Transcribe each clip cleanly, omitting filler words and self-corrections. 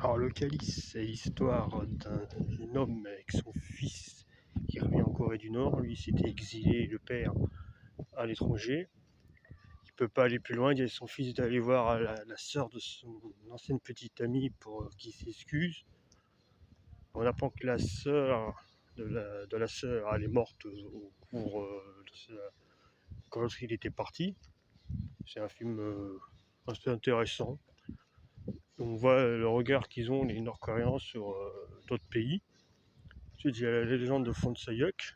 Alors le Calice, c'est l'histoire d'un homme avec son fils qui revient en Corée du Nord. Lui s'était exilé, le père, à l'étranger. Il ne peut pas aller plus loin. Il dit à son fils d'aller voir la sœur de son ancienne petite amie pour qu'il s'excuse. On apprend que la sœur de la sœur, elle est morte au cours quand lorsqu'il était parti. C'est un film assez intéressant. On voit le regard qu'ils ont, les Nord-Coréens, sur d'autres pays. Ensuite, il y a la légende de Fonsayuk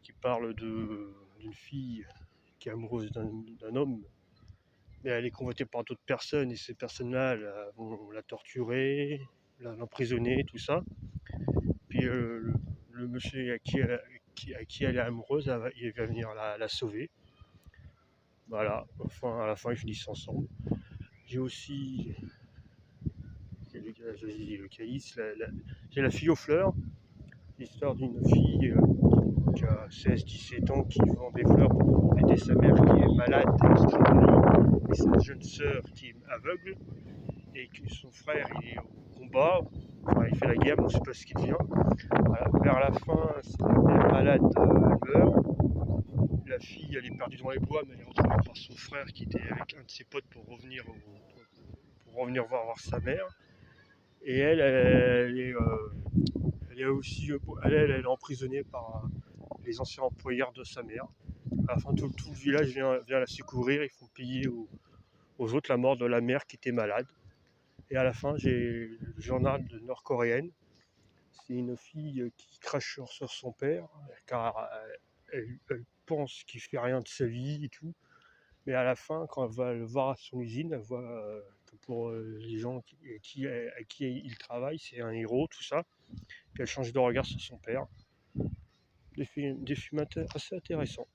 qui parle d'une fille qui est amoureuse d'un homme, mais elle est convoitée par d'autres personnes et ces personnes-là vont la torturer, l'emprisonner, tout ça. Puis le monsieur à qui elle est amoureuse, il va venir la sauver. Voilà, enfin à la fin ils finissent ensemble. J'ai aussi le Calice, j'ai la fille aux fleurs, l'histoire d'une fille qui a 16-17 ans qui vend des fleurs pour aider sa mère qui est malade et qui travaille, et sa jeune sœur qui est aveugle, et que son frère il est au combat, enfin, il fait la guerre, mais on ne sait pas ce qu'il devient. Voilà, vers la fin, sa mère malade elle meurt. La fille elle est perdue dans les bois, mais elle est retrouvée par son frère qui était avec un de ses potes pour revenir voir sa mère. Et elle est aussi elle est emprisonnée par les anciens employeurs de sa mère. À la fin, tout le village vient la secourir. Ils font payer aux autres la mort de la mère qui était malade. Et à la fin, j'ai le journal de nord-coréenne. C'est une fille qui crache sur son père car elle pense qu'il fait rien de sa vie et tout. Mais à la fin, quand elle va le voir à son usine, elle voit que pour les gens à qui il travaille, c'est un héros, tout ça. Puis elle change de regard sur son père. Des films assez intéressants.